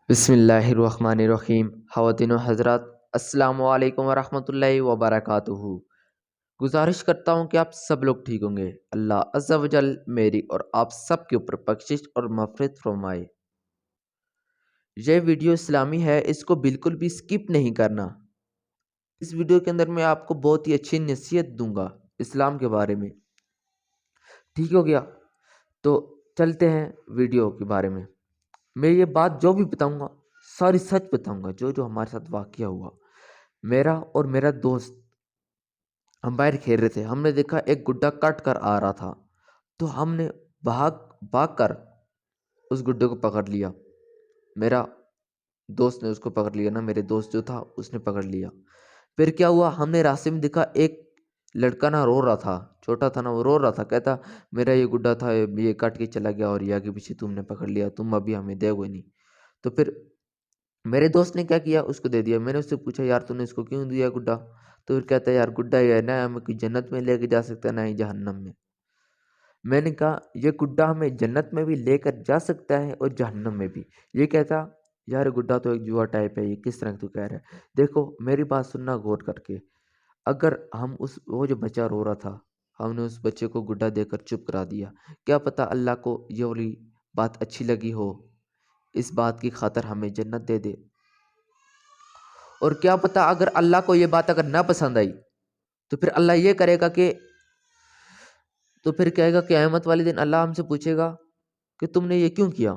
بسم اللہ الرحمن الرحیم۔ خواتین و حضرات، السلام علیکم ورحمۃ اللہ وبرکاتہ۔ گزارش کرتا ہوں کہ آپ سب لوگ ٹھیک ہوں گے۔ اللہ عز و جل میری اور آپ سب کے اوپر بخشش اور مغفرت فرمائے۔ یہ ویڈیو اسلامی ہے، اس کو بالکل بھی سکپ نہیں کرنا۔ اس ویڈیو کے اندر میں آپ کو بہت ہی اچھی نصیحت دوں گا اسلام کے بارے میں، ٹھیک ہو گیا؟ تو چلتے ہیں ویڈیو کے بارے میں۔ میں یہ بات جو بھی بتاؤں گا ساری سچ بتاؤں گا، جو ہمارے ساتھ واقعہ ہوا۔ میرا اور میرا دوست ہم باہر کھیل رہے تھے، ہم نے دیکھا ایک گڈا کٹ کر آ رہا تھا، تو ہم نے بھاگ کر اس گڈے کو پکڑ لیا۔ میرا دوست نے اس کو پکڑ لیا، نا میرے دوست جو تھا اس نے پکڑ لیا۔ پھر کیا ہوا، ہم نے راستے میں دیکھا ایک لڑکا نا رو رہا تھا، چھوٹا تھا نا، وہ رو رہا تھا، کہتا میرا یہ گڈا تھا، یہ کٹ کے چلا گیا اور یہ آگے پیچھے تم نے پکڑ لیا، تم ابھی ہمیں دے گے نہیں۔ تو پھر میرے دوست نے کیا کیا، اس کو دے دیا۔ میں نے اس سے پوچھا یار تو نے اس کو کیوں دیا گڈا؟ تو پھر کہتا ہے یار گڈا یہ ہے نا، ہمیں کوئی جنت میں لے کے جا سکتا ہے نہ ہی جہنم میں۔ میں نے کہا یہ گڈا ہمیں جنت میں بھی لے کر جا سکتا ہے اور جہنم میں بھی۔ یہ کہتا یار گڈا تو ایک جوا ٹائپ ہے، یہ کس طرح تو کہہ رہا ہے؟ دیکھو میری بات سننا غور کر کے، اگر ہم وہ جو بچہ رو رہا تھا، ہم نے اس بچے کو گڈا دے کر چپ کرا دیا، کیا پتا اللہ کو یہ والی بات اچھی لگی ہو، اس بات کی خاطر ہمیں جنت دے دے۔ اور کیا پتا اگر اللہ کو یہ بات اگر نہ پسند آئی تو پھر اللہ یہ کرے گا کہ تو پھر کہے گا کہ قیامت والے دن اللہ ہم سے پوچھے گا کہ تم نے یہ کیوں کیا۔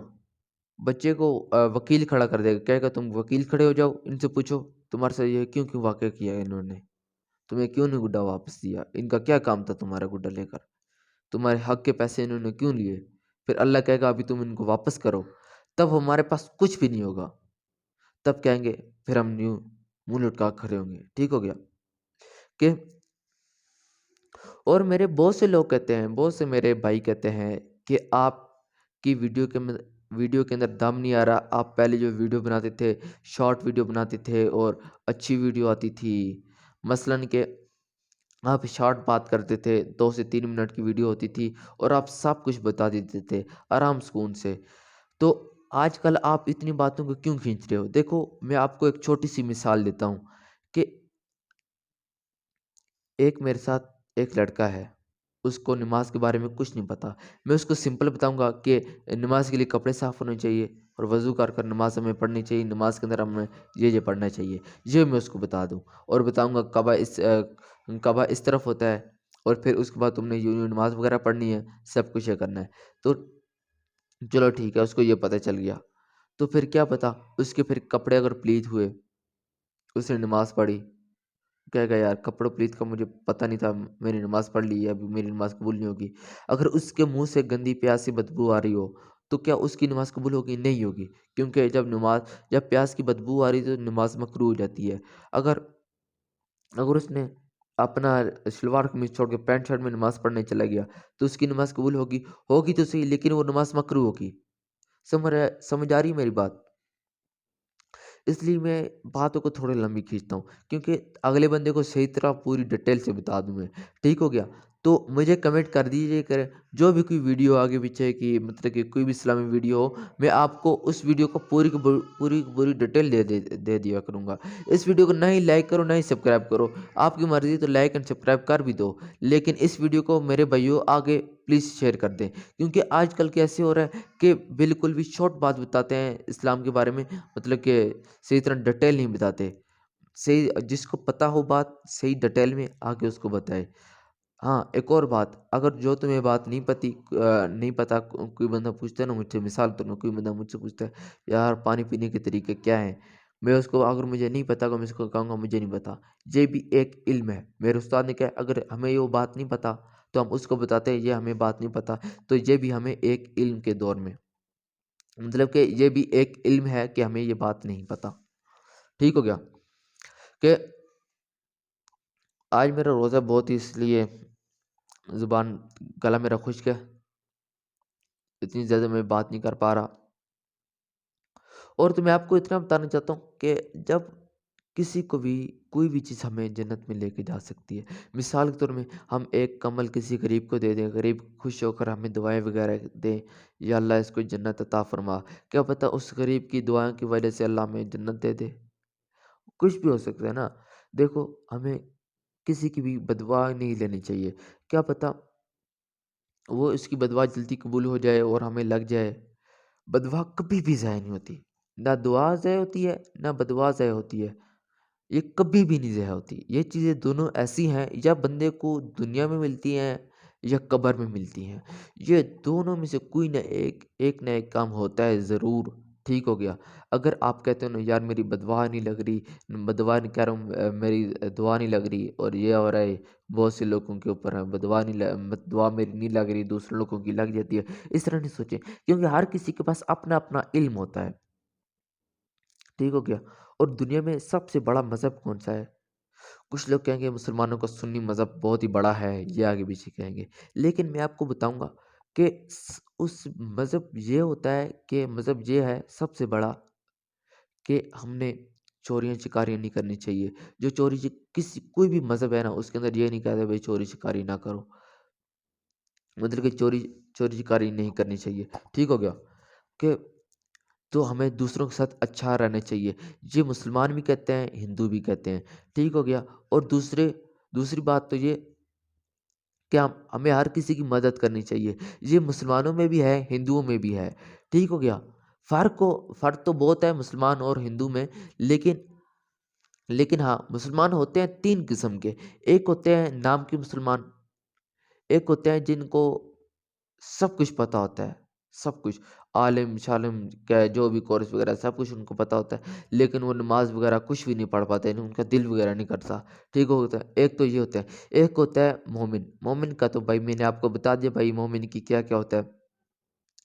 بچے کو وکیل کھڑا کر دے گا، کہے گا تم وکیل کھڑے ہو جاؤ، ان سے پوچھو تمہارے سے یہ کیوں واقع کیا ہے انہوں نے، تمہیں کیوں نہیں گڈا واپس دیا، ان کا کیا کام تھا تمہارا گڈا لے کر، تمہارے حق کے پیسے انہوں نے کیوں لیے؟ پھر اللہ کہے گا ابھی تم ان کو واپس کرو، تب ہمارے پاس کچھ بھی نہیں ہوگا، تب کہیں گے پھر ہم نیو منہ لٹکا کھڑے ہوں گے، ٹھیک ہو گیا؟ کہ اور میرے بہت سے لوگ کہتے ہیں، بہت سے میرے بھائی کہتے ہیں کہ آپ کی ویڈیو کے اندر دم نہیں آ رہا، آپ پہلے جو ویڈیو بناتے تھے شارٹ ویڈیو بناتے تھے اور اچھی ویڈیو آتی تھی، مثلاً کہ آپ شارٹ بات کرتے تھے، 2 سے 3 منٹ کی ویڈیو ہوتی تھی اور آپ سب کچھ بتا دیتے تھے آرام سکون سے، تو آج کل آپ اتنی باتوں کو کیوں کھینچ رہے ہو؟ دیکھو میں آپ کو ایک چھوٹی سی مثال دیتا ہوں کہ ایک میرے ساتھ ایک لڑکا ہے، اس کو نماز کے بارے میں کچھ نہیں پتا، میں اس کو سمپل بتاؤں گا کہ نماز کے لیے کپڑے صاف ہونے چاہیے اور وضو کر کر نماز ہمیں پڑھنی چاہیے، نماز کے اندر ہمیں یہ پڑھنا چاہیے، یہ میں اس کو بتا دوں اور بتاؤں گا کعبہ اس طرف ہوتا ہے اور پھر اس کے بعد تم نے یوں نماز وغیرہ پڑھنی ہے، سب کچھ یہ کرنا ہے، تو چلو ٹھیک ہے، اس کو یہ پتہ چل گیا۔ تو پھر کیا پتا اس کے پھر کپڑے اگر پلیت ہوئے، اس نے نماز پڑھی، کہے گا یار کپڑوں پلیت کا مجھے پتہ نہیں تھا، میں نے نماز پڑھ لی ہے، ابھی میری نماز قبول نہیں ہوگی۔ اگر اس کے منہ سے گندی پیاسی بدبو آ رہی ہو تو کیا اس کی نماز قبول ہوگی؟ نہیں ہوگی، کیونکہ جب پیاس کی بدبو آ رہی تو نماز مکروہ ہو جاتی ہے۔ اگر اس نے اپنا شلوار قمیض چھوڑ کے پینٹ شرٹ میں نماز پڑھنے چلا گیا تو اس کی نماز قبول ہوگی تو صحیح، لیکن وہ نماز مکروہ ہوگی۔ سمجھ آ رہی میری بات؟ اس لیے میں باتوں کو تھوڑے لمبی کھینچتا ہوں کیونکہ اگلے بندے کو صحیح طرح پوری ڈیٹیل سے بتا دوں میں، ٹھیک ہو گیا؟ تو مجھے کمنٹ کر دیجیے کرے، جو بھی کوئی ویڈیو آگے پیچھے کی مطلب کہ کوئی بھی اسلامی ویڈیو ہو، میں آپ کو اس ویڈیو کو پوری ڈیٹیل دے دیا کروں گا۔ اس ویڈیو کو نہ ہی لائک کرو نہ ہی سبسکرائب کرو، آپ کی مرضی تو لائک اینڈ سبسکرائب کر بھی دو، لیکن اس ویڈیو کو میرے بھائیوں آگے پلیز شیئر کر دیں، کیونکہ آج کل کیسے ہو رہا ہے کہ بالکل بھی شارٹ بات بتاتے ہیں اسلام کے بارے میں، مطلب کہ صحیح طرح ڈیٹیل نہیں بتاتے، صحیح جس کو پتہ ہو بات صحیح ڈیٹیل میں آگے اس کو بتائے۔ ہاں ایک اور بات، اگر جو تمہیں بات نہیں پتہ، کوئی بندہ پوچھتا ہے نا مجھ سے، مثال تو کوئی بندہ مجھ سے پوچھتا ہے یار پانی پینے کے طریقے کیا ہیں، میں اس کو اگر مجھے نہیں پتہ میں اس کو کہوں گا مجھے نہیں پتہ، یہ بھی ایک علم ہے۔ میرے استاد نے کہا اگر ہمیں یہ بات نہیں پتہ تو ہم اس کو بتاتے ہیں یہ ہمیں بات نہیں پتہ، تو یہ بھی ہمیں ایک علم کے دور میں، مطلب کہ یہ بھی ایک علم ہے کہ ہمیں یہ بات نہیں پتہ، ٹھیک ہو گیا؟ کہ آج میرا روزہ بہت ہی، اس لیے زبان گلا میرا خشک ہے، اتنی زیادہ میں بات نہیں کر پا رہا۔ اور تو میں آپ کو اتنا بتانا چاہتا ہوں کہ جب کسی کو بھی کوئی بھی چیز ہمیں جنت میں لے کے جا سکتی ہے۔ مثال کے طور میں ہم ایک کمل کسی غریب کو دے دیں، غریب خوش ہو کر ہمیں دعائیں وغیرہ دیں، یا اللہ اس کو جنت عطا فرما، کیا پتہ اس غریب کی دعائیں کی وجہ سے اللہ ہمیں جنت دے دے۔ کچھ بھی ہو سکتا ہے نا۔ دیکھو، ہمیں کسی کی بھی بدوا نہیں لینی چاہیے، کیا پتہ وہ اس کی بدوا جلدی قبول ہو جائے اور ہمیں لگ جائے۔ بدوا کبھی بھی ضائع نہیں ہوتی، نہ دعا ضائع ہوتی ہے نہ بدوا ضائع ہوتی ہے، یہ کبھی بھی نہیں ضائع ہوتی۔ یہ چیزیں دونوں ایسی ہیں، یا بندے کو دنیا میں ملتی ہیں یا قبر میں ملتی ہیں، یہ دونوں میں سے کوئی نہ ایک نہ ایک کام ہوتا ہے ضرور۔ ٹھیک ہو گیا۔ اگر آپ کہتے ہو نا یار میری بدوا نہیں لگ رہی، بدوا نہیں کہہ رہا ہوں، میری دعا نہیں لگ رہی، اور یہ ہو رہا ہے بہت سے لوگوں کے اوپر ہے، بدوا نہیں دعا میری نہیں لگ رہی، دوسرے لوگوں کی لگ جاتی ہے، اس طرح نہیں سوچیں، کیونکہ ہر کسی کے پاس اپنا اپنا علم ہوتا ہے۔ ٹھیک ہو گیا۔ اور دنیا میں سب سے بڑا مذہب کون سا ہے؟ کچھ لوگ کہیں گے مسلمانوں کا سنی مذہب بہت ہی بڑا ہے، یہ آگے پیچھے کہیں گے، لیکن میں آپ کو بتاؤں گا کہ اس مذہب یہ ہوتا ہے کہ مذہب یہ ہے سب سے بڑا کہ ہم نے چوریاں چکاریاں نہیں کرنی چاہیے۔ جو کسی کوئی بھی مذہب ہے نا، اس کے اندر یہ نہیں کہتا بھائی چوری چکاری نہ کرو، مطلب کہ چوری چکاری نہیں کرنی چاہیے۔ ٹھیک ہو گیا کہ تو ہمیں دوسروں کے ساتھ اچھا رہنا چاہیے، یہ مسلمان بھی کہتے ہیں، ہندو بھی کہتے ہیں۔ ٹھیک ہو گیا۔ اور دوسری بات تو یہ کہ ہمیں ہر کسی کی مدد کرنی چاہیے، یہ مسلمانوں میں بھی ہے ہندوؤں میں بھی ہے۔ ٹھیک ہو گیا۔ فرق تو بہت ہے مسلمان اور ہندو میں، لیکن ہاں مسلمان ہوتے ہیں تین قسم کے، ایک ہوتے ہیں نام کے مسلمان، ایک ہوتے ہیں جن کو سب کچھ پتہ ہوتا ہے، سب کچھ عالم شالم کیا ہے، جو بھی کورس وغیرہ سب کچھ ان کو پتہ ہوتا ہے، لیکن وہ نماز وغیرہ کچھ بھی نہیں پڑھ پاتے، ان کا دل وغیرہ نہیں کرتا۔ ٹھیک ہوتا ہے۔ ایک تو یہ ہوتا ہے، ایک ہوتا ہے مومن۔ مومن کا تو بھائی میں نے آپ کو بتا دیا بھائی مومن کی کیا کیا ہوتا ہے،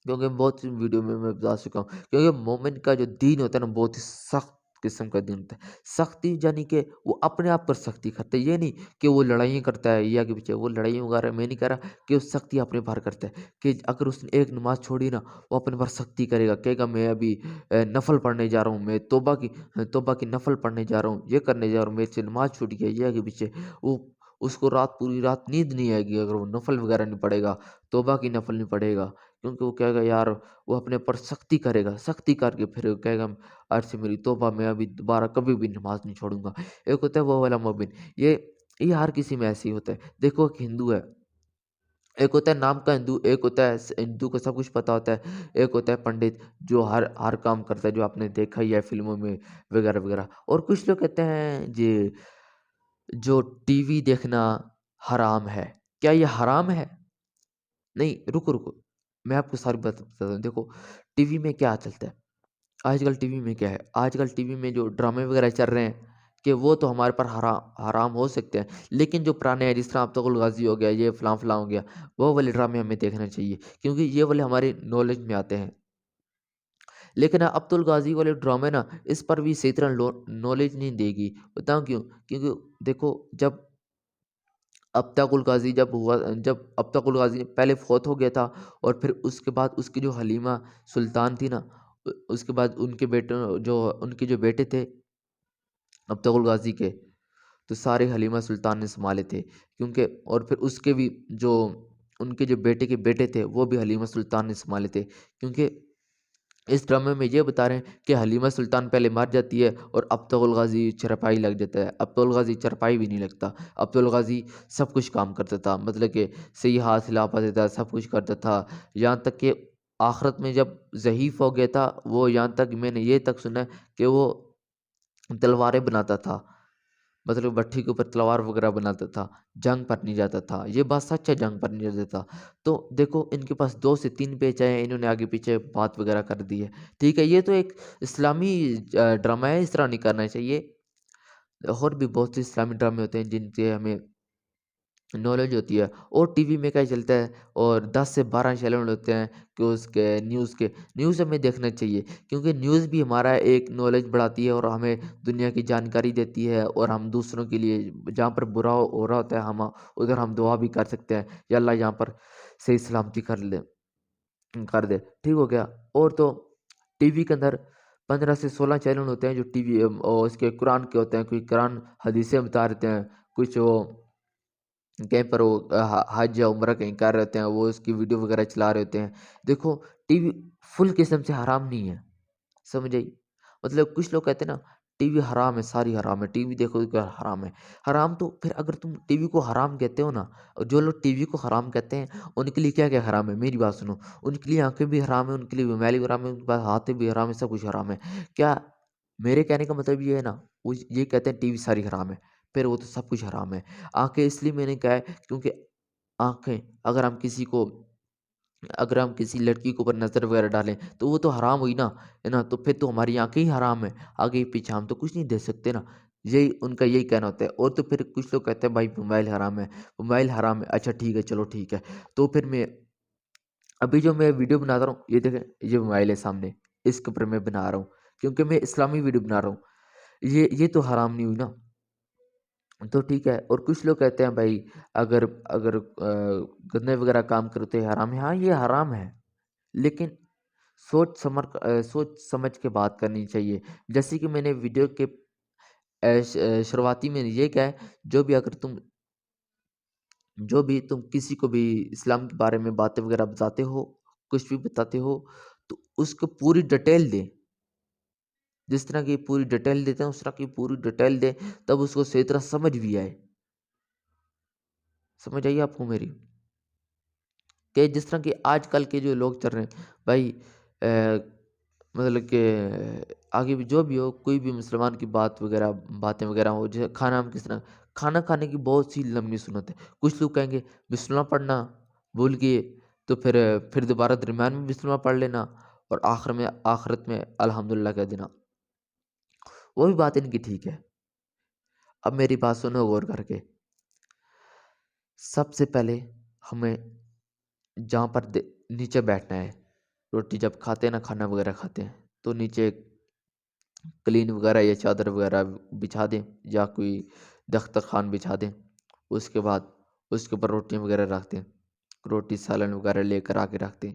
کیونکہ بہت سی ویڈیو میں بتا چکا ہوں، کیونکہ مومن کا جو دین ہوتا ہے نا بہت ہی سخت قسم کا دین ہوتا ہے۔ سختی یعنی کہ وہ اپنے آپ پر سختی کرتا ہے، یہ نہیں کہ وہ لڑائیاں کرتا ہے یا کہ پیچھے وہ لڑائیاں وغیرہ میں نہیں کہہ رہا کہ وہ سختی اپنے پر کرتا ہے، کہ اگر اس نے ایک نماز چھوڑی نا وہ اپنے پر سختی کرے گا، کہے گا میں ابھی نفل پڑھنے جا رہا ہوں، میں توبہ کی نفل پڑھنے جا رہا ہوں، یہ کرنے جا رہا ہوں، میرے سے نماز چھوٹ گیا، یہ کہ پیچھے وہ اس کو پوری رات نیند نہیں آئے گی اگر وہ نفل وغیرہ نہیں پڑھے گا، توبہ کی نفل نہیں پڑھے گا، کیونکہ وہ کہے گا یار وہ اپنے پر سختی کرے گا، سختی کر کے پھر وہ کہے گا آج سے میری توبہ، میں ابھی دوبارہ کبھی بھی نماز نہیں چھوڑوں گا۔ ایک ہوتا ہے وہ والا مومن، یہ ہر کسی میں ایسے ہی ہوتا ہے۔ دیکھو ایک ہندو ہے، ایک ہوتا ہے نام کا ہندو، ایک ہوتا ہے ہندو کو سب کچھ پتا ہوتا ہے، ایک ہوتا ہے پنڈت جو ہر کام کرتا ہے، جو آپ نے دیکھا ہی ہے فلموں میں وغیرہ وغیرہ۔ اور کچھ لوگ کہتے ہیں جو ٹی وی دیکھنا حرام ہے، کیا یہ حرام ہے؟ نہیں، رکو، میں آپ کو ساری بات بتاتا ہوں۔ دیکھو ٹی وی میں کیا چلتا ہے آج کل، ٹی وی میں کیا ہے آج کل، ٹی وی میں جو ڈرامے وغیرہ چل رہے ہیں کہ وہ تو ہمارے پر حرام ہو سکتے ہیں، لیکن جو پرانے ہیں جس طرح اب تک الغازی ہو گیا، یہ فلاں فلاں ہو گیا، وہ والے ڈرامے ہمیں دیکھنا چاہیے، کیونکہ یہ والے ہماری نالج میں آتے ہیں۔ لیکن عبد الغازی والے ڈرامے نا اس پر بھی صحیح طرح نالج نہیں دے گی، بتاؤں کیوں؟ کیونکہ دیکھو جب جب ابتق الغازی پہلے فوت ہو گیا تھا، اور پھر اس کے بعد اس کی جو حلیمہ سلطان تھی نا، اس کے بعد ان کے جو بیٹے تھے ابتق الغازی کے، تو سارے حلیمہ سلطان نے سنبھالے تھے، کیونکہ اور پھر اس کے بھی جو ان کے جو بیٹے کے بیٹے تھے وہ بھی حلیمہ سلطان نے سنبھالے تھے، کیونکہ اس ڈرامے میں یہ بتا رہے ہیں کہ حلیمہ سلطان پہلے مر جاتی ہے اور ابتغ الغازی چرپائی لگ جاتا ہے۔ ابتغ الغازی چرپائی بھی نہیں لگتا، ابتغ الغازی سب کچھ کام کرتا تھا، مطلب کہ صحیح ہاتھ ہلا پاتا تھا، سب کچھ کرتا تھا، یہاں تک کہ آخرت میں جب ضعیف ہو گیا تھا وہ، یہاں تک میں نے یہ تک سنا ہے کہ وہ تلواریں بناتا تھا، مطلب بٹھی کے اوپر تلوار وغیرہ بناتا تھا، جنگ پر نہیں جاتا تھا، یہ بات سچ ہے، جنگ پر نہیں جاتا تھا۔ تو دیکھو ان کے پاس 2 سے 3 پیج آئے ہیں، انہوں نے آگے پیچھے بات وغیرہ کر دی ہے، ٹھیک ہے، یہ تو ایک اسلامی ڈرامہ ہے، اس طرح نہیں کرنا چاہیے۔ اور بھی بہت سے اسلامی ڈرامے ہوتے ہیں جن سے ہمیں نالج ہوتی ہے، اور ٹی وی میں کیا چلتا ہے، اور 10 سے 12 چینل ہوتے ہیں کہ اس کے نیوز ہمیں دیکھنا چاہیے، کیونکہ نیوز بھی ہمارا ایک نالج بڑھاتی ہے اور ہمیں دنیا کی جانکاری دیتی ہے، اور ہم دوسروں کے لیے جہاں پر برا ہو رہا ہوتا ہے ہم ادھر ہم دعا بھی کر سکتے ہیں، یا اللہ یہاں پر صحیح سلامتی کر دے، ٹھیک ہو گیا۔ اور تو ٹی وی کے اندر 15 سے 16 چینل ہوتے ہیں جو ٹی وی اور اس کے قرآن کے ہوتے ہیں، کوئی قرآن حدیثیں بتا رہتے ہیں، کچھ وہ کہیں پر وہ حج یا عمرہ کہیں کر رہے ہوتے ہیں، وہ اس کی ویڈیو وغیرہ چلا رہے ہوتے ہیں۔ دیکھو ٹی وی فل قسم سے حرام نہیں ہے، سمجھ آئی؟ مطلب کچھ لوگ کہتے ہیں نا ٹی وی حرام ہے، ساری حرام ہے، ٹی وی دیکھو کہ حرام ہے۔ حرام تو پھر اگر تم ٹی وی کو حرام کہتے ہو نا، اور جو لوگ ٹی وی کو حرام کہتے ہیں ان کے لیے کیا کیا حرام ہے، میری بات سنو، ان کے لیے آنکھیں بھی حرام ہے، ان کے لیے موبائل بھی حرام ہے، ان کے پاس ہاتھ بھی حرام ہے، سب کچھ حرام ہے۔ کیا میرے کہنے کا مطلب یہ ہے نا، وہ یہ کہتے ہیں ٹی وی ساری حرام ہے، پھر وہ تو سب کچھ حرام ہے۔ آنکھیں اس لیے میں نے کہا ہے کیونکہ آنکھیں اگر ہم کسی لڑکی کے اوپر نظر وغیرہ ڈالیں تو وہ تو حرام ہوئی نا، ہے نا، تو پھر تو ہماری آنکھیں ہی حرام ہے، آگے پیچھے ہم تو کچھ نہیں دے سکتے نا، یہی ان کا یہی کہنا ہوتا ہے۔ اور تو پھر کچھ لوگ کہتے ہیں بھائی موبائل حرام ہے، موبائل حرام ہے، اچھا ٹھیک ہے، چلو ٹھیک ہے، تو پھر میں ابھی جو میں ویڈیو بنا رہا ہوں، یہ دیکھیں یہ موبائل ہے سامنے، اس کے اوپر میں بنا رہا ہوں کیونکہ میں اسلامی ویڈیو بنا رہا ہوں، یہ تو حرام نہیں ہوئی نا، تو ٹھیک ہے۔ اور کچھ لوگ کہتے ہیں بھائی اگر اگر گندے وغیرہ کام کرتے ہیں حرام ہے، ہاں یہ حرام ہے، لیکن سوچ سمجھ کے بات کرنی چاہیے۔ جیسے کہ میں نے ویڈیو کے شروعاتی میں یہ کہا ہے، جو بھی تم کسی کو بھی اسلام کے بارے میں باتیں وغیرہ بتاتے ہو، کچھ بھی بتاتے ہو، تو اس کو پوری ڈیٹیل دیں، جس طرح کی پوری ڈیٹیل دیتے ہیں اس طرح کی پوری ڈیٹیل دیں، تب اس کو صحیح طرح سمجھ بھی آئے۔ سمجھ آئیے آپ کو میری؟ کہ جس طرح کہ آج کل کے جو لوگ چل رہے ہیں بھائی، مطلب کہ آگے بھی جو بھی ہو، کوئی بھی مسلمان کی باتیں وغیرہ ہو، جیسے کھانا ہم کس طرح کھانا کھانے کی بہت سی لمبی سنت ہے۔ کچھ لوگ کہیں گے بسم اللہ پڑھنا بھول گئے تو پھر دوبارہ درمیان میں بسم اللہ پڑھ لینا، اور آخرت میں الحمدللہ کہہ دینا، وہ بھی بات ان کی ٹھیک ہے۔ اب میری بات سنو غور کر کے، سب سے پہلے ہمیں جہاں پر نیچے بیٹھنا ہے، روٹی جب کھاتے ہیں نا، کھانا وغیرہ کھاتے ہیں تو نیچے کلین وغیرہ یا چادر وغیرہ بچھا دیں، یا کوئی دسترخوان بچھا دیں، اس کے بعد اس کے اوپر روٹیاں وغیرہ رکھ دیں، روٹی سالن وغیرہ لے کر آ کے رکھ دیں۔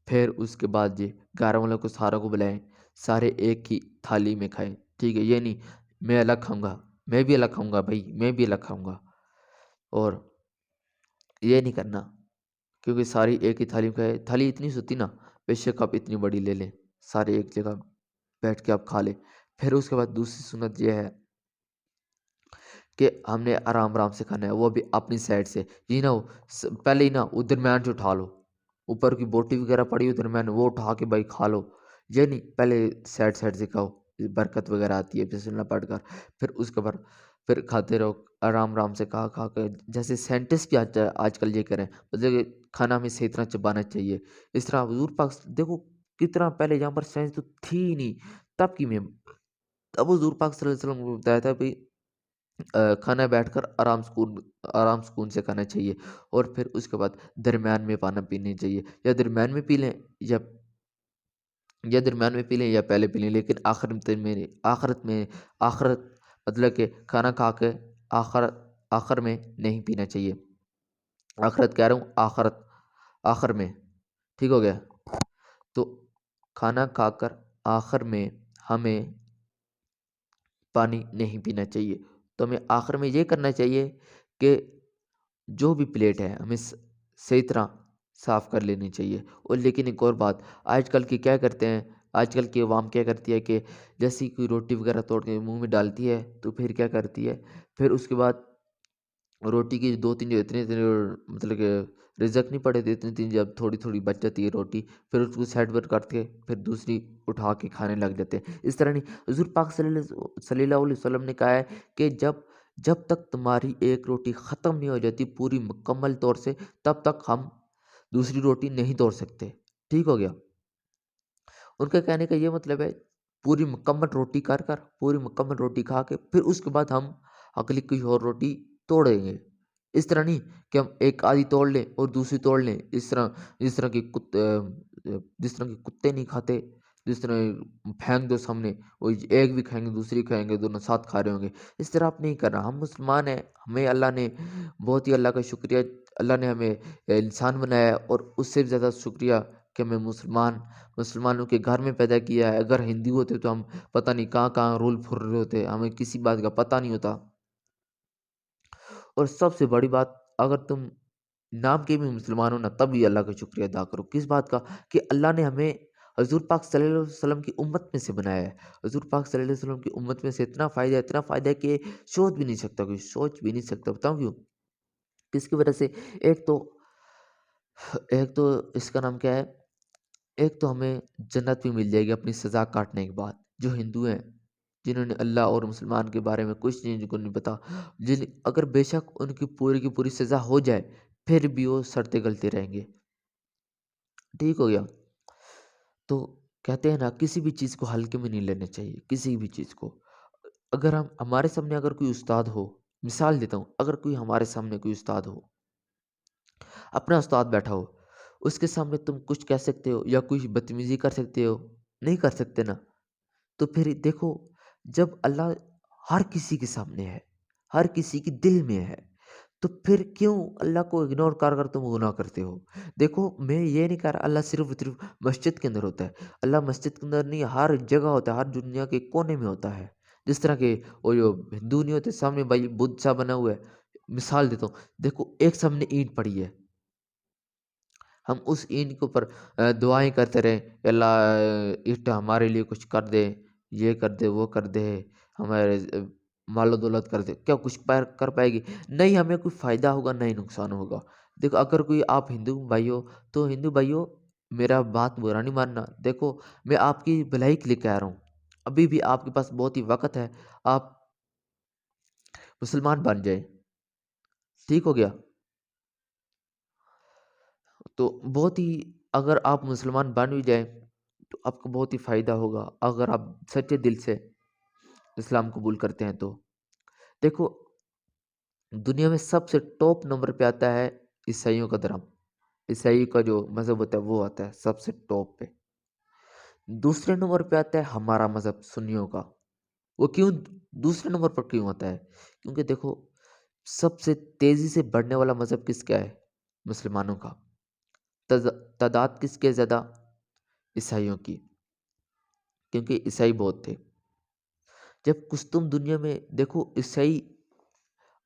پھر اس کے بعد جی گھر والوں کو ساروں کو بلائیں، سارے ایک ہی تھالی میں کھائیں، ٹھیک ہے؟ یہ نہیں میں الگ کھاؤں گا، میں بھی الگ کھاؤں گا، بھائی میں بھی الگ کھاؤں گا، اور یہ نہیں کرنا، کیونکہ ساری ایک ہی تھالی میں کھائے، تھالی اتنی سوتی نا، بے شک آپ اتنی بڑی لے لیں، سارے ایک جگہ بیٹھ کے آپ کھا لیں۔ پھر اس کے بعد دوسری سنت یہ ہے کہ ہم نے آرام آرام سے کھانا ہے، وہ بھی اپنی سائڈ سے، یہ نہ ہو پہلے ہی نہ وہ درمیان سے اٹھا لو، اوپر کی بوٹی وغیرہ پڑی ہو درمیان وہ اٹھا کے بھائی کھا لو، یہ نہیں، پہلے سائڈ سے کھاؤ، برکت وغیرہ آتی ہے بسم اللہ پڑھ کر، پھر اس کے بعد پھر کھاتے رہو آرام آرام سے کھا کے، جیسے سائنٹسٹ بھی آج کل یہ کریں، مطلب کہ کھانا ہمیں صحیح طرح چبانا چاہیے، اس طرح حضور پاک دیکھو کتنا پہلے جہاں پر سائنس تو تھی ہی نہیں، تب حضور پاک صلی اللہ علیہ وسلم کو بتایا تھا بھی کھانا بیٹھ کر آرام سکون سے کھانا چاہیے، اور پھر اس کے بعد درمیان میں پانا پینے چاہیے، یا درمیان میں پی لیں یا پہلے پی لیں، لیکن آخرت مطلب کہ کھانا کھا کے آخر میں نہیں پینا چاہیے، آخرت کہہ رہا ہوں، آخر میں، ٹھیک ہو گیا؟ تو کھانا کھا کر آخر میں ہمیں پانی نہیں پینا چاہیے، تو ہمیں آخر میں یہ کرنا چاہیے کہ جو بھی پلیٹ ہے ہمیں صحیح طرح صاف کر لینی چاہیے۔ اور لیکن ایک اور بات، آج کل کی عوام کیا کرتی ہے کہ جیسی کوئی روٹی وغیرہ توڑ کے منہ میں ڈالتی ہے تو پھر کیا کرتی ہے، پھر اس کے بعد روٹی کی دو تین جو اتنے مطلب کہ رزق نہیں پڑے تھے، اتنی تین جب تھوڑی تھوڑی بچ جاتی ہے روٹی، پھر اس کو سائڈ پر کر کے پھر دوسری اٹھا کے کھانے لگ جاتے ہیں۔ اس طرح نہیں، حضور پاک صلی اللہ علیہ وسلم نے کہا ہے کہ جب تک تمہاری ایک روٹی ختم نہیں ہو جاتی پوری مکمل طور سے، تب تک ہم دوسری روٹی نہیں توڑ سکتے، ٹھیک ہو گیا؟ ان کا کہنے کا یہ مطلب ہے پوری مکمل روٹی پوری مکمل روٹی کھا کے پھر اس کے بعد ہم اگلی کوئی اور روٹی توڑیں گے، اس طرح نہیں کہ ہم ایک آدھی توڑ لیں اور دوسری توڑ لیں، جس طرح کے کتے نہیں کھاتے، جس طرح پھینک دو سامنے، وہ ایک بھی کھائیں گے دوسری کھائیں گے، دونوں ساتھ کھا رہے ہوں گے، اس طرح آپ نہیں کرنا۔ ہم مسلمان ہیں، ہمیں اللہ نے بہت ہی، اللہ کا شکریہ، اللہ نے ہمیں انسان بنایا ہے، اور اس سے بھی زیادہ شکریہ کہ ہمیں مسلمانوں کے گھر میں پیدا کیا ہے. اگر ہندو ہوتے تو ہم پتہ نہیں کہاں کہاں رول پھر رہے ہوتے, ہمیں کسی بات کا پتہ نہیں ہوتا. اور سب سے بڑی بات, اگر تم نام کے بھی مسلمان ہو نا, تب بھی اللہ کا شکریہ ادا کرو. کس بات کا؟ کہ اللہ نے ہمیں حضور پاک صلی اللہ علیہ وسلم کی امت میں سے بنایا ہے. حضور پاک صلی اللہ علیہ وسلم کی امت میں سے اتنا فائدہ ہے کہ سوچ بھی نہیں سکتا کوئی, سوچ بھی نہیں سکتا. بتاؤں کیوں؟ کس کی وجہ سے؟ ایک تو اس کا نام کیا ہے, ایک تو ہمیں جنت بھی مل جائے گی اپنی سزا کاٹنے کے بعد. جو ہندو ہیں, جنہوں نے اللہ اور مسلمان کے بارے میں کچھ نہیں, جن کو نہیں پتا, اگر بے شک ان کی پوری سزا ہو جائے, پھر بھی وہ سڑتے گلتے رہیں گے. ٹھیک ہو گیا؟ تو کہتے ہیں نا, کسی بھی چیز کو ہلکے میں نہیں لینا چاہیے, کسی بھی چیز کو. اگر ہمارے سامنے اگر کوئی استاد ہو, مثال دیتا ہوں, اگر کوئی ہمارے سامنے کوئی استاد ہو, اپنا استاد بیٹھا ہو, اس کے سامنے تم کچھ کہہ سکتے ہو یا کچھ بدتمیزی کر سکتے ہو؟ نہیں کر سکتے نا. تو پھر دیکھو, جب اللہ ہر کسی کے سامنے ہے, ہر کسی کی دل میں ہے, تو پھر کیوں اللہ کو اگنور کر تم گناہ کرتے ہو؟ دیکھو, میں یہ نہیں کہہ رہا اللہ صرف مسجد کے اندر ہوتا ہے. اللہ مسجد کے اندر نہیں, ہر جگہ ہوتا ہے, ہر دنیا کے کونے میں ہوتا ہے. جس طرح کہ وہ جو ہندو نہیں ہوتے, سامنے بھائی بدھ سا بنا ہوا ہے. مثال دیتا ہوں, دیکھو ایک سامنے اینٹ پڑی ہے, ہم اس اینٹ کے اوپر دعائیں کرتے رہیں, اللہ اینٹ ہمارے لیے کچھ کر دے, یہ کر دے, وہ کر دے, ہمارے مال و دولت کر دے. کیا کچھ کر پائے گی؟ نہیں, ہمیں کوئی فائدہ ہوگا, نہیں نقصان ہوگا. دیکھو, اگر کوئی آپ ہندو بھائی ہو, تو ہندو بھائیو میرا بات برا نہیں ماننا. دیکھو, میں آپ کی بھلائی کے لیے کہہ رہا ہوں, ابھی بھی آپ کے پاس بہت ہی وقت ہے, آپ مسلمان بن جائیں. ٹھیک ہو گیا؟ تو بہت ہی, اگر آپ مسلمان بن بھی جائیں تو آپ کو بہت ہی فائدہ ہوگا, اگر آپ سچے دل سے اسلام قبول کرتے ہیں تو. دیکھو, دنیا میں سب سے ٹاپ نمبر پہ آتا ہے عیسائیوں کا دھرم. عیسائی کا جو مذہب ہوتا ہے وہ آتا ہے سب سے ٹاپ پہ. دوسرے نمبر پہ آتا ہے ہمارا مذہب سنیوں کا. وہ کیوں دوسرے نمبر پر کیوں ہوتا ہے؟ کیونکہ دیکھو, سب سے تیزی سے بڑھنے والا مذہب کس کا ہے؟ مسلمانوں کا. تعداد کس کے زیادہ؟ عیسائیوں کی, کیونکہ عیسائی بہت تھے. جب کچھ تم دنیا میں دیکھو عیسائی,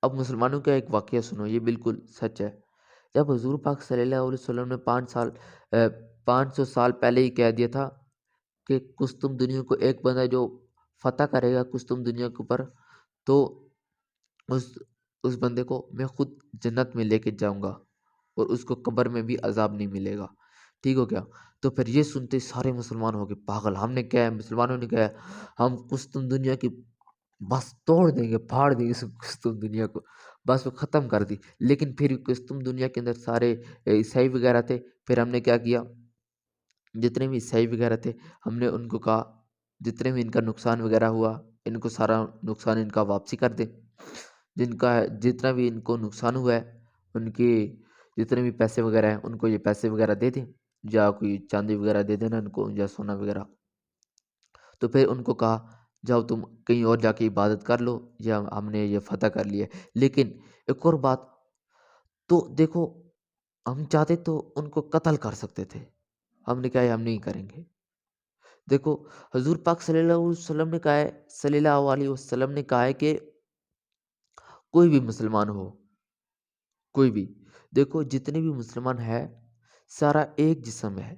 اب مسلمانوں کا ایک واقعہ سنو, یہ بالکل سچ ہے. جب حضور پاک صلی اللہ علیہ وسلم نے 500 سال پہلے ہی کہہ دیا تھا کہ کچھ تم دنیا کو, ایک بندہ جو فتح کرے گا کچھ تم دنیا کے اوپر, تو اس بندے کو میں خود جنت میں لے کے جاؤں گا, اور اس کو قبر میں بھی عذاب نہیں ملے گا. ٹھیک ہو گیا؟ تو پھر یہ سنتے سارے مسلمان ہو گئے پاگل, ہم نے کیا ہے, مسلمانوں نے کیا ہے, ہم قسطم دنیا کی بس توڑ دیں گے, پھاڑ دیں گے اس قسطم دنیا کو, بس وہ ختم کر دی. لیکن پھر قسطم دنیا کے اندر سارے عیسائی وغیرہ تھے. پھر ہم نے کیا کیا, جتنے بھی عیسائی وغیرہ تھے, ہم نے ان کو کہا جتنے بھی ان کا نقصان وغیرہ ہوا, ان کو سارا نقصان ان کا واپسی کر دیں. جتنا بھی ان کو نقصان ہوا ہے, ان کے جتنے بھی پیسے وغیرہ ہیں, ان کو یہ پیسے وغیرہ دے دیں, یا کوئی چاندی وغیرہ دے دینا ان کو, یا سونا وغیرہ. تو پھر ان کو کہا جاؤ تم کہیں اور جا کے عبادت کر لو, یا ہم نے یہ فتح کر لیا. لیکن ایک اور بات, تو دیکھو, ہم چاہتے تو ان کو قتل کر سکتے تھے, ہم نے کہا ہے ہم نہیں کریں گے. دیکھو, حضور پاک صلی اللہ علیہ وسلم نے کہا ہے, صلی اللہ علیہ وسلم نے کہا ہے کہ کوئی بھی مسلمان ہو, کوئی بھی, دیکھو جتنے بھی مسلمان ہے سارا ایک جسم ہے.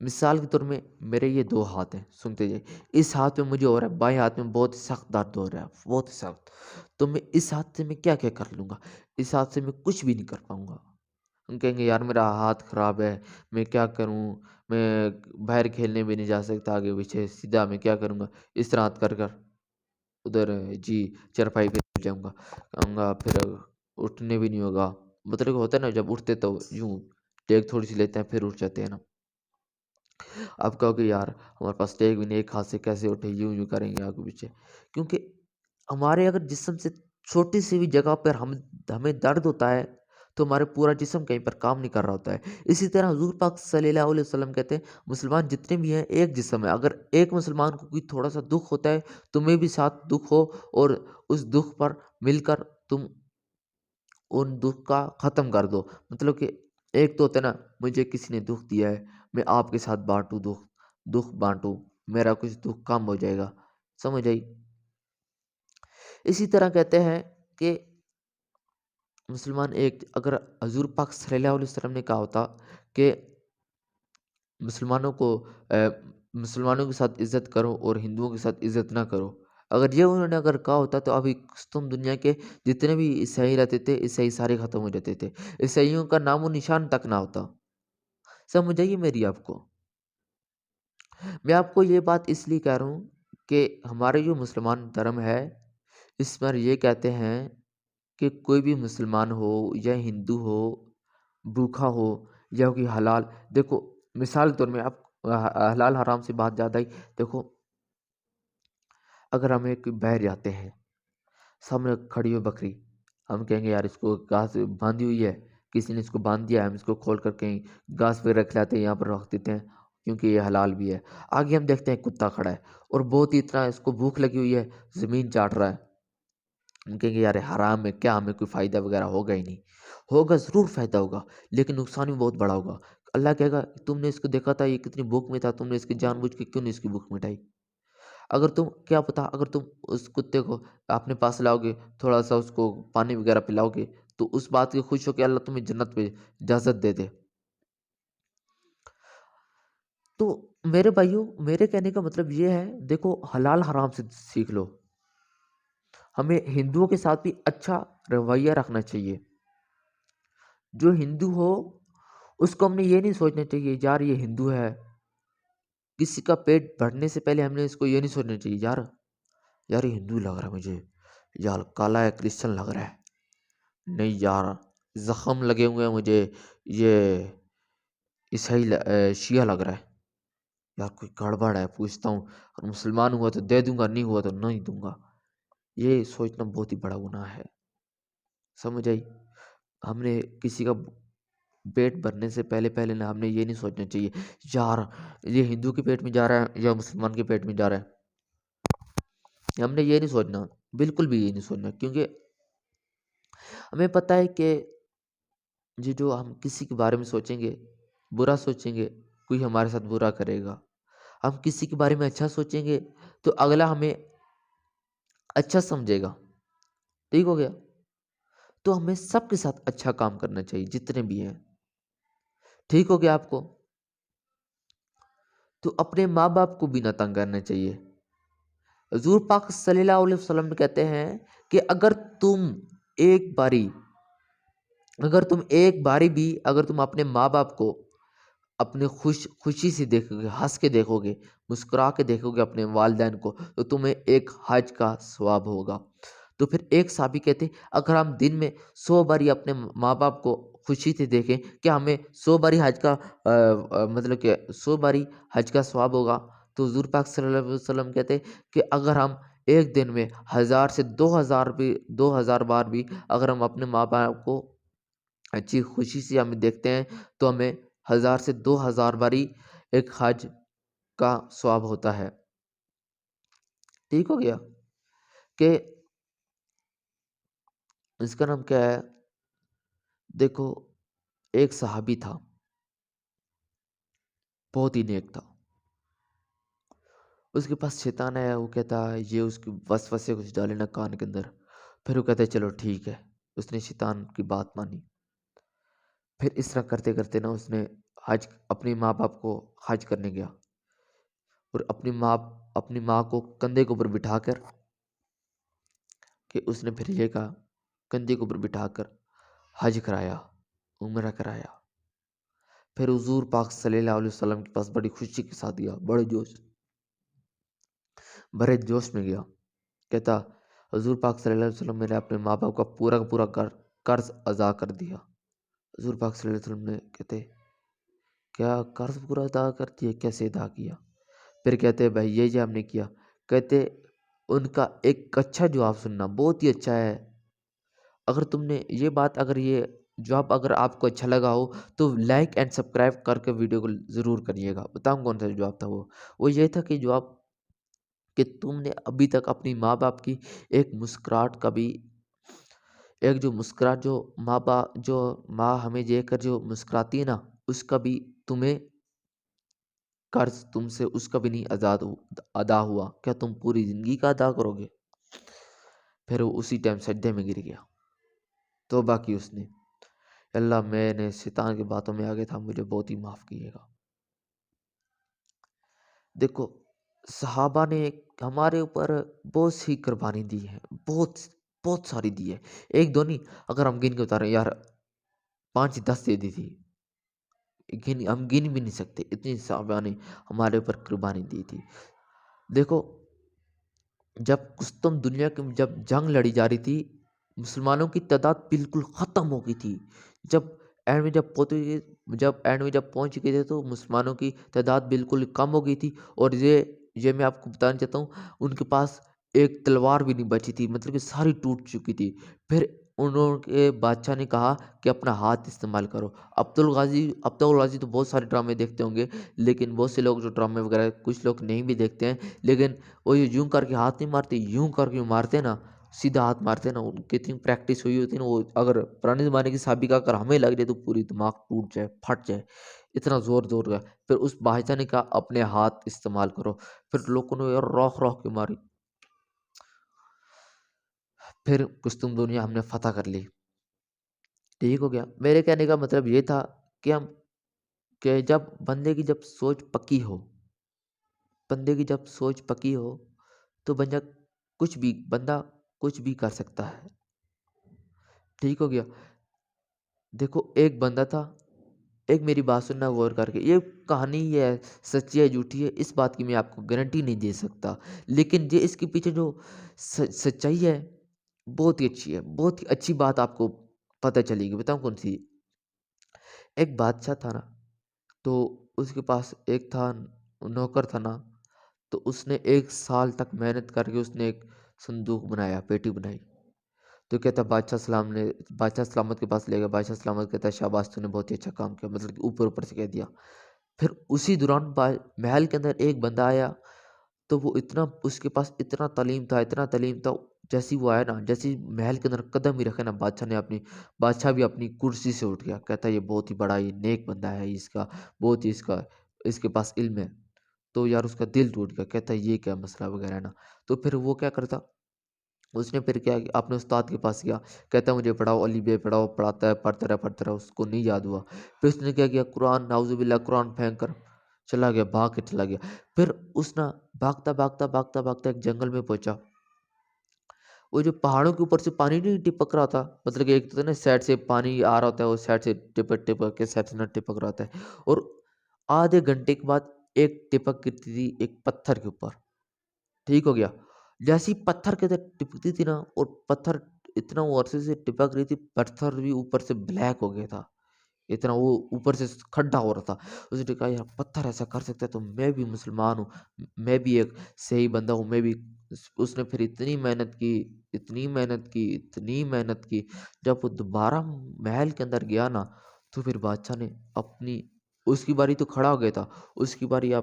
مثال کے طور میں میرے یہ 2 ہاتھ ہیں, سنتے جائے, اس ہاتھ میں مجھے ہو رہا ہے, بائیں ہاتھ میں بہت سخت درد ہو رہا ہے, بہت سخت. تو میں اس ہاتھ سے میں کیا کیا کر لوں گا؟ اس ہاتھ سے میں کچھ بھی نہیں کر پاؤں گا. ہم کہیں گے یار میرا ہاتھ خراب ہے, میں کیا کروں, میں باہر کھیلنے بھی نہیں جا سکتا آگے پیچھے, سیدھا میں کیا کروں گا, اس طرح ہاتھ کر ادھر جی چرپائی پہ چل جاؤں گا, کہوں گا, پھر اٹھنے بھی نہیں ہوگا. مطلب ہوتا ہے نا, جب اٹھتے تو یوں ٹیک تھوڑی سی لیتے ہیں پھر اٹھ جاتے ہیں نا. اب کہو کہ یار ہمارے پاس ٹیک بھی نہیں, ایک ہاتھ سے کیسے اٹھے, یوں کریں گے آگے پیچھے. کیونکہ ہمارے اگر جسم سے چھوٹی سی بھی جگہ پر ہمیں درد ہوتا ہے, تو ہمارے پورا جسم کہیں پر کام نہیں کر رہا ہوتا ہے. اسی طرح حضور پاک صلی اللہ علیہ وسلم کہتے ہیں مسلمان جتنے بھی ہیں ایک جسم ہے. اگر ایک مسلمان کو کوئی تھوڑا سا دکھ ہوتا ہے, تمہیں بھی ساتھ دکھ ہو, اور اس دکھ پر مل کر تم ان دکھ کا ختم کر دو. مطلب کہ ایک تو ہوتا ہے نا, مجھے کسی نے دکھ دیا ہے, میں آپ کے ساتھ بانٹوں دکھ بانٹوں، میرا کچھ دکھ کم ہو جائے گا، سمجھ آئی؟ اسی طرح کہتے ہیں کہ مسلمان ایک، اگر حضور پاک صلی اللہ علیہ وسلم نے کہا ہوتا کہ مسلمانوں کو مسلمانوں کے ساتھ عزت کرو اور ہندوؤں کے ساتھ عزت نہ کرو، اگر یہ انہوں نے اگر کہا ہوتا تو ابھی تم دنیا کے جتنے بھی عیسائی رہتے تھے، عیسائی سارے ختم ہو جاتے تھے، عیسائیوں کا نام و نشان تک نہ ہوتا۔ سمجھ آئیے میری آپ کو؟ میں آپ کو یہ بات اس لیے کہہ رہا ہوں کہ ہمارے جو مسلمان دھرم ہے، اس پر یہ کہتے ہیں کہ کوئی بھی مسلمان ہو یا ہندو ہو، بھوکا ہو یا کوئی حلال، دیکھو مثال طور میں آپ حلال حرام سے بات زیادہ ہی، دیکھو اگر ہمیں کوئی بہر جاتے ہیں، سامنے کھڑی ہو بکری، ہم کہیں گے یار اس کو گھاس باندھی ہوئی ہے، کسی نے اس کو باندھ دیا ہے، ہم اس کو کھول کر کہیں گھاس پہ رکھ لاتے ہیں، یہاں پر رکھ دیتے ہیں کیونکہ یہ حلال بھی ہے۔ آگے ہم دیکھتے ہیں کتا کھڑا ہے اور بہت ہی اتنا اس کو بھوک لگی ہوئی ہے، زمین چاٹ رہا ہے، ہم کہیں گے یار حرام ہے کیا، ہمیں کوئی فائدہ وغیرہ ہوگا ہی نہیں، ہوگا ضرور فائدہ ہوگا لیکن نقصان بھی بہت بڑا ہوگا۔ اللہ کہے گا تم نے اس کو دیکھا تھا یہ کتنی بھوک میں تھا، تم نے اس کی جان بوجھ کے کیوں نہیں اس کی بھوک مٹائی؟ اگر تم کیا پتا اگر تم اس کتے کو اپنے پاس لاؤ گے، تھوڑا سا اس کو پانی وغیرہ پلاؤ گے، تو اس بات کی خوش ہو کہ اللہ تمہیں جنت پہ اجازت دے دے۔ تو میرے بھائیوں، میرے کہنے کا مطلب یہ ہے، دیکھو حلال حرام سے سیکھ لو، ہمیں ہندوؤں کے ساتھ بھی اچھا رویہ رکھنا چاہیے۔ جو ہندو ہو اس کو ہم نے یہ نہیں سوچنا چاہیے یار یہ ہندو ہے، کسی کا پیٹ بھرنے سے پہلے ہم نے اس کو یہ نہیں سوچنا چاہیے یار یار یہ ہندو لگ رہا ہے مجھے، یار کالا ہے کرسچن لگ رہا ہے، نہیں یار زخم لگے ہوئے ہیں مجھے، یہ عیسائی شیعہ لگ رہا ہے، یار کوئی گڑبڑ ہے، پوچھتا ہوں اور مسلمان ہوا تو دے دوں گا، نہیں ہوا تو نہیں دوں گا۔ یہ سوچنا بہت ہی بڑا گناہ ہے، سمجھ آئی؟ ہم نے کسی کا پیٹ بھرنے سے پہلے پہلے نہ ہم نے یہ نہیں سوچنا چاہیے یار یہ ہندو کے پیٹ میں جا رہا ہے یا مسلمان کے پیٹ میں جا رہا ہے، ہم نے یہ نہیں سوچنا، بالکل بھی یہ نہیں سوچنا، کیونکہ ہمیں پتہ ہے کہ یہ جو ہم کسی کے بارے میں سوچیں گے، برا سوچیں گے، کوئی ہمارے ساتھ برا کرے گا، ہم کسی کے بارے میں اچھا سوچیں گے تو اگلا ہمیں اچھا سمجھے گا، ٹھیک ہو گیا؟ تو ہمیں سب کے ساتھ اچھا کام کرنا چاہیے جتنے بھی ہیں، ٹھیک ہو گیا آپ کو؟ تو اپنے ماں باپ کو بھی نہ تنگ کرنا چاہیے۔ حضور پاک صلی اللہ علیہ وسلم کہتے ہیں کہ ایک باری اگر تم اپنے ماں باپ کو اپنے خوشی سے دیکھو گے، ہنس کے دیکھو گے، مسکرا کے دیکھو گے اپنے والدین کو، تو تمہیں ایک حج کا ثواب ہوگا۔ تو پھر ایک صحابی کہتے اگر ہم دن میں 100 باری اپنے ماں باپ کو خوشی سے دیکھیں، کیا ہمیں 100 باری حج کا مطلب کہ 100 باری حج کا ثواب ہوگا؟ تو حضور پاک صلی اللہ علیہ وسلم کہتے کہ اگر ہم ایک دن میں 1000 سے 2000 بار بھی اگر ہم اپنے ماں باپ کو اچھی خوشی سے ہمیں دیکھتے ہیں تو ہمیں 1000 سے 2000 باری ایک حج کا ثواب ہوتا ہے، ٹھیک ہو گیا؟ کہ اس کا نام کیا ہے؟ دیکھو ایک صحابی تھا، بہت ہی نیک تھا، اس کے پاس شیطان آیا، وہ کہتا یہ اس کی وسوسے کچھ ڈالے نا کان کے اندر، پھر وہ کہتا ہے چلو ٹھیک ہے، اس نے شیطان کی بات مانی، پھر اس طرح کرتے کرتے نا اس نے اپنی ماں باپ کو حج کرنے گیا، اور اپنی ماں کو کندھے کے اوپر بٹھا کر کہ اس نے پھر یہ کہا، کندھے کے اوپر بٹھا کر حج کرایا، عمرہ کرایا، پھر حضور پاک صلی اللہ علیہ وسلم کے پاس بڑی خوشی کے ساتھ گیا، بڑے جوش میں گیا، کہتا حضور پاک صلی اللہ علیہ وسلم میں نے اپنے ماں باپ کا پورا قرض ادا کر دیا۔ حضور پاک صلی اللہ علیہ وسلم نے کہتے کیا قرض پورا ادا کر دیا؟ کیسے ادا کیا؟ پھر کہتے بھائی یہ ہم نے کیا، کہتے ان کا ایک اچھا جواب سننا بہت ہی اچھا ہے، اگر تم نے یہ بات اگر یہ جواب اگر آپ کو اچھا لگا ہو تو لائک اینڈ سبسکرائب کر کے ویڈیو کو ضرور کریے گا۔ بتاؤں کون سا جواب تھا؟ وہ یہ تھا کہ جواب کہ تم نے ابھی تک اپنی ماں باپ کی ایک مسکراہٹ کا بھی، ایک جو مسکراہٹ جو ماں ہمیں دیکھ کر جو مسکراتی ہے نا، اس کا بھی تمہیں قرض تم سے اس کا بھی نہیں ادا ہوا، کیا تم پوری زندگی کا ادا کرو گے؟ پھر وہ اسی ٹائم سجدے میں گر گیا، توبہ کی اس نے، اللہ میں نے شیطان کی باتوں میں آگے تھا، مجھے بہت ہی معاف کیے گا۔ دیکھو صحابہ نے ہمارے اوپر بہت سی قربانی دی ہے، بہت بہت ساری دی ہے، ایک دو نہیں، اگر ہم گن کے اتارے یار 5 10 دے دی تھی، ہم گن بھی نہیں سکتے، اتنی صحابہ نے ہمارے اوپر قربانی دی تھی۔ دیکھو جب کستم دنیا کی جب جنگ لڑی جا رہی تھی، مسلمانوں کی تعداد بالکل ختم ہو گئی تھی، جب اینڈ میں جب پہنچ گئے تھے تو مسلمانوں کی تعداد بالکل کم ہو گئی تھی، اور یہ میں آپ کو بتانا چاہتا ہوں، ان کے پاس ایک تلوار بھی نہیں بچی تھی، مطلب کہ ساری ٹوٹ چکی تھی۔ پھر انہوں کے بادشاہ نے کہا کہ اپنا ہاتھ استعمال کرو۔ اب تو تو بہت سارے ڈرامے دیکھتے ہوں گے، لیکن بہت سے لوگ جو ڈرامے وغیرہ کچھ لوگ نہیں بھی دیکھتے ہیں، لیکن وہ یوں کر کے ہاتھ نہیں مارتے، یوں کر کے مارتے نا، سیدھا ہاتھ مارتے نا، ان کی اتنی پریکٹس ہوئی ہوتی ہے نا، وہ اگر پرانے زمانے کی سابقہ اگر ہمیں لگ جائے تو پوری دماغ ٹوٹ جائے، پھٹ جائے، اتنا زور زور کا۔ پھر اس بادشاہ نے کہا اپنے ہاتھ استعمال کرو، پھر لوگوں نے روک روک کے ماری، پھر کچھ دنیا ہم نے فتح کر لی، ٹھیک ہو گیا۔ میرے کہنے کا مطلب یہ تھا کہ جب بندے کی جب سوچ پکی ہو، تو بندہ کچھ بھی کر سکتا ہے، ٹھیک ہو گیا۔ دیکھو ایک بندہ تھا، ایک میری بات سننا غور کر کے، یہ کہانی یہ ہے، سچی ہے جھوٹی ہے اس بات کی میں آپ کو گارنٹی نہیں دے سکتا، لیکن یہ اس کے پیچھے جو سچائی ہے بہت ہی اچھی ہے، بہت ہی اچھی بات آپ کو پتہ چلے گی، بتاؤں کون سی؟ ایک بادشاہ تھا نا، تو اس کے پاس ایک تھا نوکر تھا نا، تو اس نے 1 سال تک محنت کر کے اس نے ایک صندوق بنایا، پیٹی بنائی، تو کہتا بادشاہ سلامت کے پاس لے گیا، بادشاہ سلامت کہتا ہے شاباش تو نے بہت ہی اچھا کام کیا، مطلب کہ اوپر سے کہہ دیا۔ پھر اسی دوران محل کے اندر ایک بندہ آیا، تو وہ اس کے پاس اتنا تعلیم تھا، جیسی وہ آیا نا، جیسی محل کے اندر قدم ہی رکھے نا، بادشاہ بھی اپنی کرسی سے اٹھ گیا، کہتا ہے یہ بہت ہی بڑا، یہ نیک بندہ ہے، بہت ہی اس کے پاس علم ہے، تو یار اس کا دل ٹوٹ گیا، کہتا ہے یہ کیا مسئلہ وغیرہ نا۔ تو پھر وہ کیا کرتا، اس نے پھر کیا اپنے استاد کے پاس گیا، کہتا ہے مجھے پڑھاؤ، علی بے پڑھاؤ، پڑھاتا ہے، پڑھتا رہا، اس کو نہیں یاد ہوا۔ پھر اس نے کیا کیا، قرآن، نعوذ باللہ، قرآن پھینک کر بھاگ کے چلا گیا۔ پھر اس نے بھاگتا ایک جنگل میں پہنچا، وہ جو پہاڑوں کے اوپر سے پانی نہیں ٹپک رہا تھا، مطلب کہ ایک تو نا سائڈ سے پانی آ رہا ہوتا ہے، وہ سائڈ سے ٹپک کے سائڈ سے نہ ٹپک رہا ہوتا ہے، اور آدھے گھنٹے کے بعد ایک ٹپک گرتی تھی ایک پتھر کے اوپر، ٹھیک ہو گیا۔ جیسی پتھر کے اندر ٹپکتی تھی نا، اور پتھر اتنا وہ عرصے سے ٹپک رہی تھی، پتھر بھی اوپر سے بلیک ہو گیا تھا، اتنا وہ اوپر سے کھڈا ہو رہا تھا۔ اس نے کہا یار پتھر ایسا کر سکتا ہے تو میں بھی مسلمان ہوں، میں بھی ایک صحیح بندہ ہوں، میں بھی۔ اس نے پھر اتنی محنت کی، جب وہ دوبارہ محل کے اندر گیا نا، تو پھر بادشاہ نے اس کی باری تو کھڑا ہو گیا تھا، اس کی باری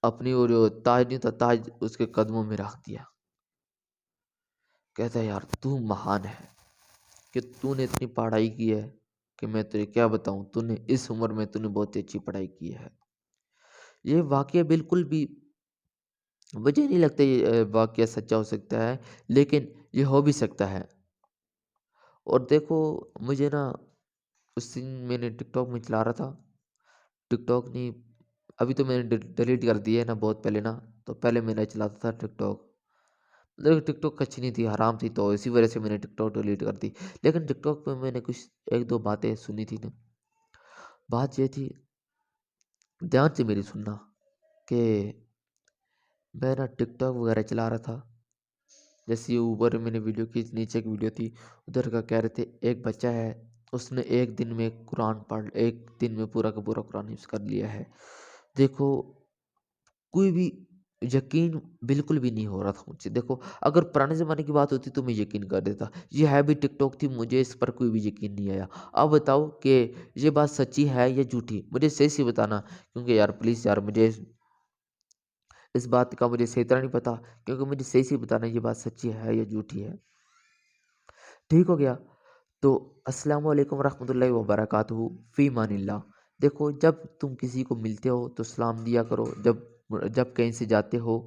اپنی وہ جو تاج نہیں تھا، تاج اس کے قدموں میں رکھ دیا، کہتا ہے یار تو مہان ہے کہ تو نے اتنی پڑھائی کی ہے، کہ میں تجھے کیا بتاؤں، تو نے اس عمر میں تو نے بہت اچھی پڑھائی کی ہے۔ یہ واقعہ بالکل بھی مجھے نہیں لگتا یہ واقعہ سچا ہو سکتا ہے، لیکن یہ ہو بھی سکتا ہے۔ اور دیکھو مجھے نا اس دن میں نے ٹک ٹاک میں چلا رہا تھا، ٹک ٹاک نہیں، ابھی تو میں نے ڈیلیٹ کر دی ہے نا، بہت پہلے نا، تو پہلے میں نے چلاتا تھا ٹک ٹاک، لیکن ٹک ٹاک اچھی نہیں تھی، حرام تھی، تو اسی وجہ سے میں نے ٹک ٹاک ڈیلیٹ کر دی۔ لیکن ٹک ٹاک پہ میں نے کچھ ایک دو باتیں سنی تھی نا، بات یہ تھی، دھیان سے میری سننا، کہ میں نا ٹک ٹاک وغیرہ چلا رہا تھا، جیسے اوپر میں نے ویڈیو کی، نیچے ایک ویڈیو تھی، ادھر کا کہہ رہے تھے ایک بچہ ہے، اس نے ایک دن میں پورا کا پورا قرآن حفظ کر لیا ہے۔ دیکھو کوئی بھی یقین بالکل بھی نہیں ہو رہا تھا مجھ سے، دیکھو اگر پرانے زمانے کی بات ہوتی تو میں یقین کر دیتا، یہ ہے بھی ٹک ٹاک تھی، مجھے اس پر کوئی بھی یقین نہیں آیا۔ اب بتاؤ کہ یہ بات سچی ہے یا جھوٹی، مجھے صحیح سے بتانا، کیونکہ یار پلیز یار، مجھے اس بات کا مجھے صحیح طرح نہیں پتا، کیونکہ مجھے صحیح سے بتانا یہ بات سچی ہے یا جھوٹی ہے، ٹھیک ہو گیا۔ تو السلام علیکم ورحمۃ اللہ وبرکاتہ، فی امان اللہ۔ دیکھو جب تم کسی کو ملتے ہو تو سلام دیا کرو، جب جب کہیں سے جاتے ہو،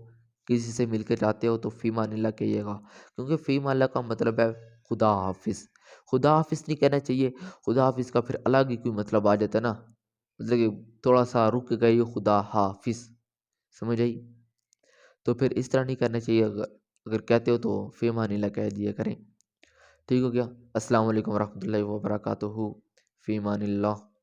کسی سے مل کے جاتے ہو تو فی امان اللہ کہیے گا، کیونکہ فی امان اللہ کا مطلب ہے خدا حافظ۔ خدا حافظ نہیں کہنا چاہیے، خدا حافظ کا پھر الگ ہی کوئی مطلب آ جاتا ہے نا، مطلب کہ تھوڑا سا رک گئی خدا حافظ، سمجھ آئی؟ تو پھر اس طرح نہیں کرنا چاہیے، اگر کہتے ہو تو فی امان اللہ کہہ دیا کریں۔ ٹھیک ہو گیا؟ السلام علیکم ورحمۃ اللہ وبرکاتہ، فی امان اللہ۔